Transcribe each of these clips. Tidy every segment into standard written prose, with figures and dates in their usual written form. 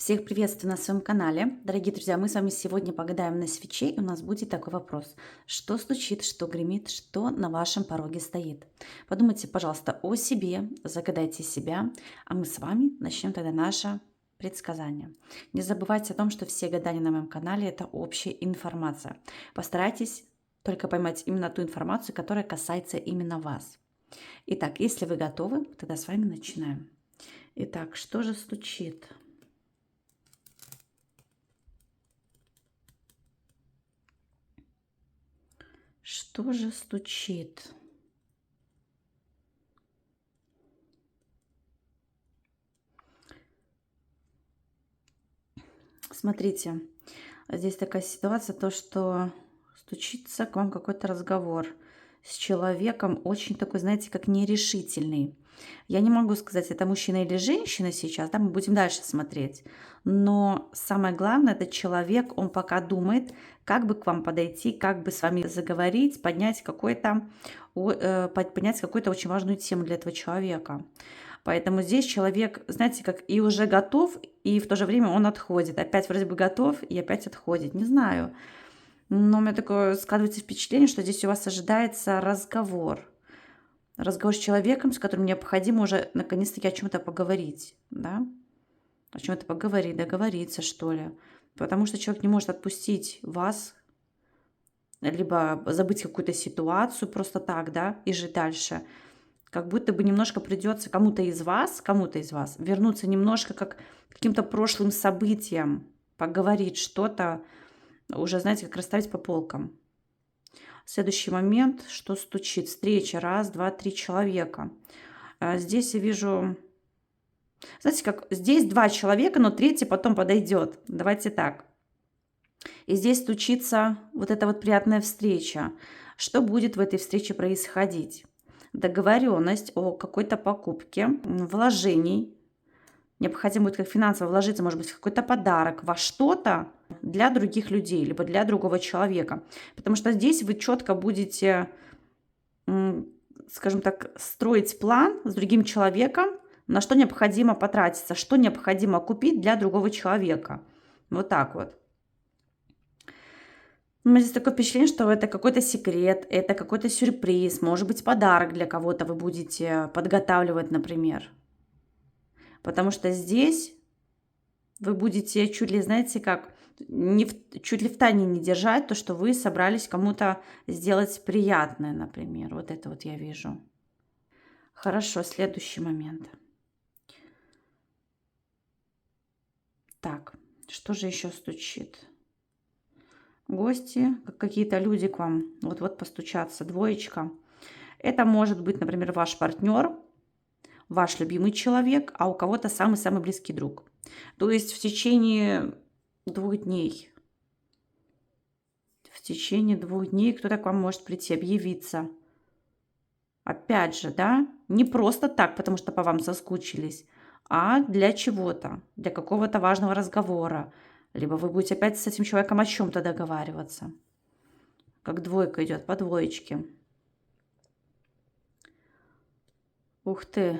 Всех приветствую на своем канале. Дорогие друзья, мы с вами сегодня погадаем на свече, и у нас будет такой вопрос. Что стучит, что гремит, что на вашем пороге стоит? Подумайте, пожалуйста, о себе, загадайте себя, а мы с вами начнем тогда наше предсказание. Не забывайте о том, что все гадания на моем канале – это общая информация. Постарайтесь только поймать именно ту информацию, которая касается именно вас. Итак, если вы готовы, тогда с вами начинаем. Итак, что же стучит? Что же стучит? Смотрите, здесь такая ситуация, то, что стучится к вам какой-то разговор с человеком очень такой, знаете, как нерешительный. Я не могу сказать, это мужчина или женщина сейчас, да, мы будем дальше смотреть. Но самое главное, этот человек, он пока думает, как бы к вам подойти, как бы с вами заговорить, поднять какую-то очень важную тему для этого человека. Поэтому здесь человек, знаете, как и уже готов, и в то же время он отходит. Опять вроде бы готов, и опять отходит. Не знаю. Но у меня такое складывается впечатление, что здесь у вас ожидается разговор. Разговор с человеком, с которым необходимо уже наконец-таки о чем-то поговорить. Да? О чем-то поговорить, договориться, что ли. Потому что человек не может отпустить вас, либо забыть какую-то ситуацию просто так, да, и жить дальше. Как будто бы немножко придется кому-то из вас вернуться немножко как к каким-то прошлым событиям, поговорить что-то, уже, знаете, как расставить по полкам. Следующий момент, что стучит. Встреча. Раз, два, три человека. Здесь я вижу... Знаете, как здесь два человека, но третий потом подойдет. Давайте так. И здесь стучится вот эта вот приятная встреча. Что будет в этой встрече происходить? Договоренность о какой-то покупке, вложений. Необходимо будет как финансово вложиться, может быть, в какой-то подарок, во что-то для других людей, либо для другого человека. Потому что здесь вы четко будете, скажем так, строить план с другим человеком, на что необходимо потратиться, что необходимо купить для другого человека. Вот так вот. У меня здесь такое впечатление, что это какой-то секрет, это какой-то сюрприз, может быть, подарок для кого-то вы будете подготавливать, например. Потому что здесь вы будете чуть ли, знаете, как, чуть ли в тайне не держать то, что вы собрались кому-то сделать приятное, например. Вот это вот я вижу. Хорошо, следующий момент. Так, что же еще стучит? Гости, какие-то люди к вам вот-вот постучатся, двоечка. Это может быть, например, ваш партнер, ваш любимый человек, а у кого-то самый-самый близкий друг. То есть в течение 2 дней. В течение 2 дней кто-то к вам может прийти, объявиться. Опять же, да, не просто так, потому что по вам соскучились, а для чего-то, для какого-то важного разговора. Либо вы будете опять с этим человеком о чем-то договариваться. Как двойка идет, по двоечке. Ух ты.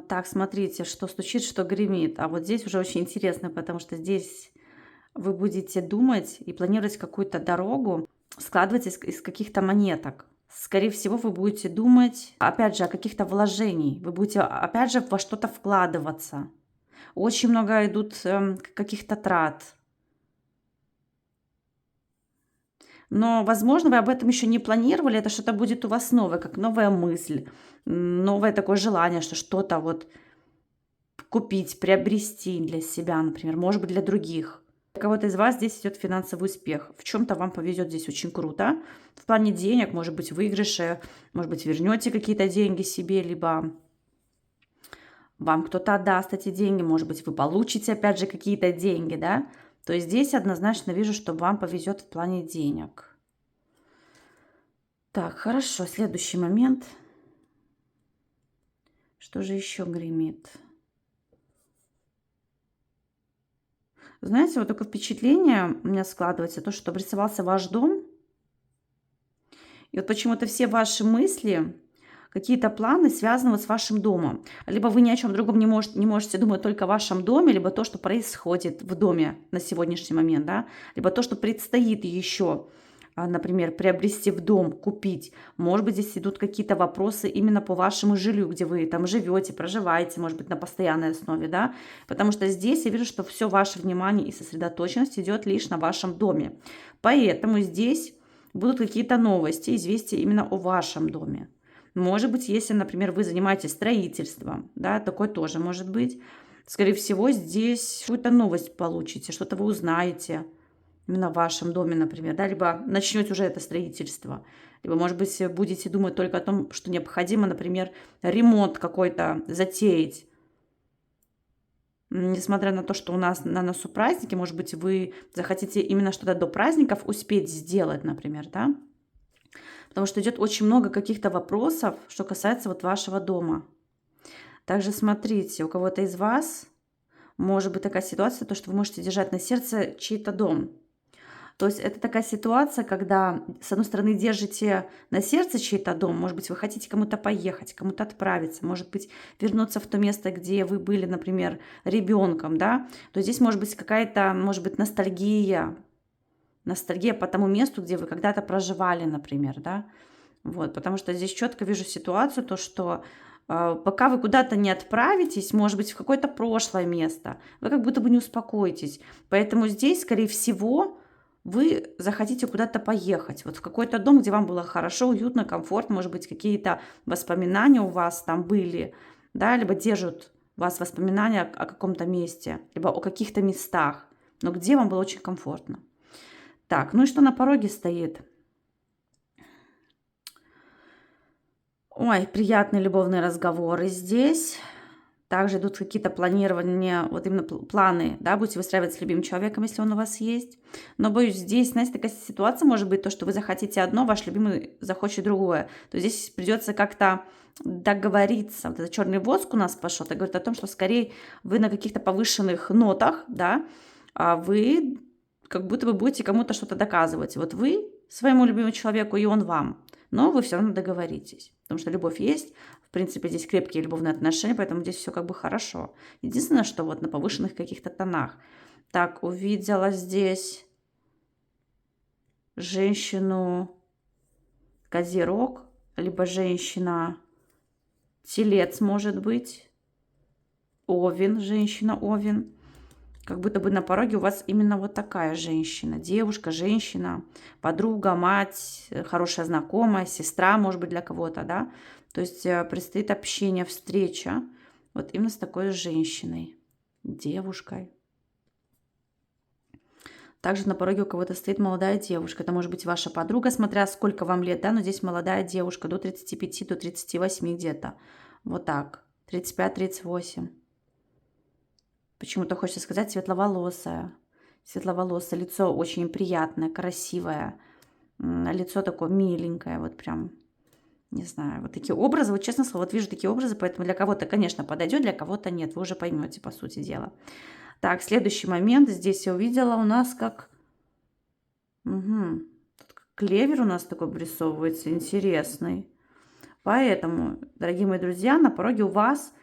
Так, смотрите, что стучит, что гремит. А вот здесь уже очень интересно, потому что здесь вы будете думать и планировать какую-то дорогу, складывать из каких-то монеток. Скорее всего, вы будете думать, опять же, о каких-то вложениях. Вы будете, опять же, во что-то вкладываться. Очень много идут каких-то трат. Но, возможно, вы об этом еще не планировали. Это что-то будет у вас новое, как новая мысль, новое такое желание, что что-то вот купить, приобрести для себя, например, может быть, для других. Для кого-то из вас здесь идет финансовый успех. В чем-то вам повезет здесь очень круто. В плане денег, может быть, выигрыши, может быть, вернете какие-то деньги себе, либо вам кто-то отдаст эти деньги, может быть, вы получите, опять же, какие-то деньги, да. То есть здесь однозначно вижу, что вам повезет в плане денег. Так, хорошо, следующий момент. Что же еще гремит? Знаете, вот такое впечатление у меня складывается, то, что обрисовался ваш дом. И вот почему-то все ваши мысли, какие-то планы, связанные вот с вашим домом. Либо вы ни о чем другом не можете думать только о вашем доме, либо то, что происходит в доме на сегодняшний момент, да, либо то, что предстоит еще, например, приобрести в дом, купить. Может быть, здесь идут какие-то вопросы именно по вашему жилью, где вы там живете, проживаете, может быть, на постоянной основе, да, потому что здесь я вижу, что все ваше внимание и сосредоточенность идет лишь на вашем доме. Поэтому здесь будут какие-то новости, известия именно о вашем доме. Может быть, если, например, вы занимаетесь строительством, да, такое тоже может быть. Скорее всего, здесь какую-то новость получите, что-то вы узнаете именно в вашем доме, например, да, либо начнете уже это строительство, либо, может быть, будете думать только о том, что необходимо, например, ремонт какой-то затеять. Несмотря на то, что у нас на носу праздники, может быть, вы захотите именно что-то до праздников успеть сделать, например, да? Потому что идет очень много каких-то вопросов, что касается вот вашего дома. Также смотрите, у кого-то из вас может быть такая ситуация, то, что вы можете держать на сердце чей-то дом. То есть это такая ситуация, когда, с одной стороны, держите на сердце чей-то дом, может быть, вы хотите кому-то поехать, кому-то отправиться, может быть, вернуться в то место, где вы были, например, ребенком, да, то здесь может быть какая-то, может быть, ностальгия по тому месту, где вы когда-то проживали, например, да, вот, потому что здесь четко вижу ситуацию, то, что пока вы куда-то не отправитесь, может быть, в какое-то прошлое место, вы как будто бы не успокоитесь, поэтому здесь, скорее всего, вы захотите куда-то поехать, вот в какой-то дом, где вам было хорошо, уютно, комфортно, может быть, какие-то воспоминания у вас там были, да, либо держат вас воспоминания о каком-то месте, либо о каких-то местах, но где вам было очень комфортно. Так, ну и что на пороге стоит? Ой, приятные любовные разговоры здесь. Также идут какие-то планирования, вот именно планы, да, будете выстраивать с любимым человеком, если он у вас есть. Но боюсь, здесь, знаете, такая ситуация может быть, то, что вы захотите одно, ваш любимый захочет другое. То есть здесь придется как-то договориться. Вот этот черный воск у нас пошел, это говорит о том, что скорее вы на каких-то повышенных нотах, да, а вы как будто бы будете кому-то что-то доказывать. Вот вы своему любимому человеку, и он вам. Но вы все равно договоритесь. Потому что любовь есть. В принципе, здесь крепкие любовные отношения, поэтому здесь все как бы хорошо. Единственное, что вот на повышенных каких-то тонах. Так, увидела здесь женщину Козерог, либо женщина Телец, может быть. Овен, женщина Овен. Как будто бы на пороге у вас именно вот такая женщина. Девушка, женщина, подруга, мать, хорошая знакомая, сестра, может быть, для кого-то, да. То есть предстоит общение, встреча вот именно с такой женщиной, девушкой. Также на пороге у кого-то стоит молодая девушка. Это может быть ваша подруга, смотря сколько вам лет, да, но здесь молодая девушка, до 35, до 38 где-то. Вот так, 35-38. Почему-то хочется сказать светловолосая. Светловолосая, лицо очень приятное, красивое. Лицо такое миленькое, вот прям, не знаю, вот такие образы. Вот честно слово, вот вижу такие образы, поэтому для кого-то, конечно, подойдет, для кого-то нет. Вы уже поймете, по сути дела. Так, следующий момент. Здесь я увидела у нас как... Угу. Тут клевер у нас такой вырисовывается, интересный. Поэтому, дорогие мои друзья, на пороге у вас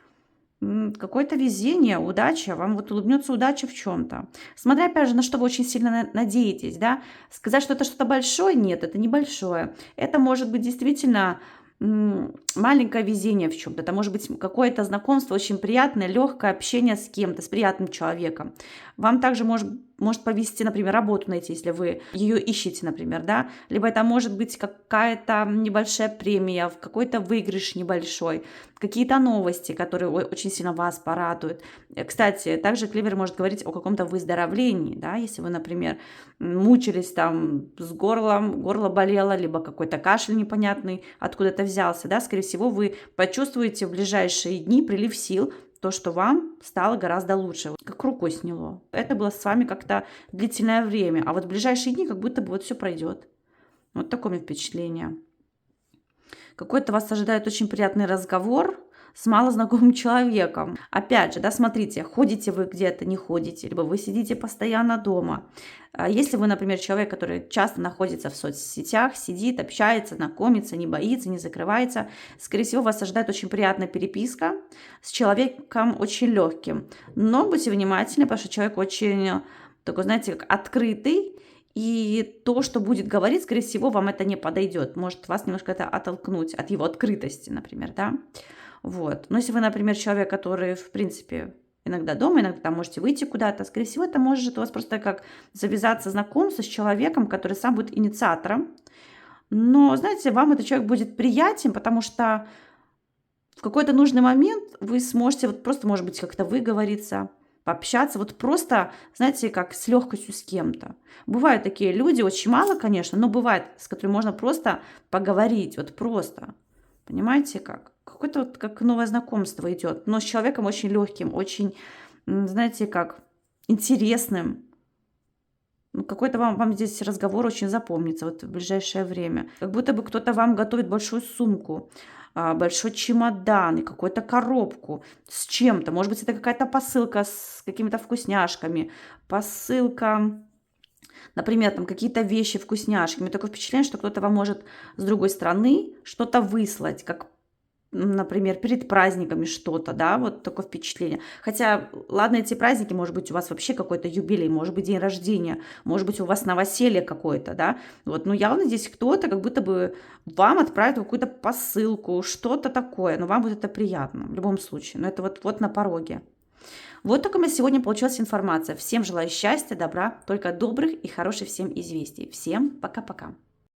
какое-то везение, удача, вам вот улыбнется удача в чем-то. Смотря, опять же, на что вы очень сильно надеетесь, да. Сказать, что это что-то большое, нет, это небольшое. Это может быть действительно маленькое везение в чем-то. Это может быть какое-то знакомство очень приятное, легкое общение с кем-то, с приятным человеком. Вам также может повезти, например, работу найти, если вы ее ищете, например, да. Либо это может быть какая-то небольшая премия, какой-то выигрыш небольшой, какие-то новости, которые очень сильно вас порадуют. Кстати, также клевер может говорить о каком-то выздоровлении, да, если вы, например, мучились там с горлом, горло болело, либо какой-то кашель непонятный откуда-то взялся, да, скорее всего, вы почувствуете в ближайшие дни прилив сил, то, что вам стало гораздо лучше, вот как рукой сняло. Это было с вами как-то длительное время, а вот в ближайшие дни как будто бы вот все пройдет. Вот такое у меня впечатление. Какой-то вас ожидает очень приятный разговор, с малознакомым человеком. Опять же, да, смотрите, ходите вы где-то, не ходите, либо вы сидите постоянно дома. Если вы, например, человек, который часто находится в соцсетях, сидит, общается, знакомится, не боится, не закрывается, скорее всего, вас ожидает очень приятная переписка с человеком очень легким. Но будьте внимательны, потому что человек очень такой, знаете, как открытый, и то, что будет говорить, скорее всего, вам это не подойдет. Может вас немножко это оттолкнуть от его открытости, например, да. Вот. Но если вы, например, человек, который, в принципе, иногда дома, иногда там можете выйти куда-то, скорее всего, это может у вас просто как завязаться знакомство с человеком, который сам будет инициатором. Но, знаете, вам этот человек будет приятен, потому что в какой-то нужный момент вы сможете вот просто, может быть, как-то выговориться, пообщаться, вот просто, знаете, как с легкостью с кем-то. Бывают такие люди, очень мало, конечно, но бывает, с которыми можно просто поговорить, вот просто. Понимаете как? Какое-то вот как новое знакомство идет, но с человеком очень легким, очень, знаете, как интересным. Ну, какой-то вам здесь разговор очень запомнится вот в ближайшее время. Как будто бы кто-то вам готовит большую сумку, большой чемодан и какую-то коробку с чем-то. Может быть, это какая-то посылка с какими-то вкусняшками, посылка, например, там какие-то вещи, вкусняшки. У меня такое впечатление, что кто-то вам может с другой стороны что-то выслать, как, например, перед праздниками что-то, да, вот такое впечатление. Хотя, ладно, эти праздники, может быть, у вас вообще какой-то юбилей, может быть, день рождения, может быть, у вас новоселье какое-то, да, вот, ну, явно здесь кто-то как будто бы вам отправит какую-то посылку, что-то такое, но вам будет это приятно в любом случае, но это вот на пороге. Вот такая у меня сегодня получилась информация. Всем желаю счастья, добра, только добрых и хороших всем известий. Всем пока-пока.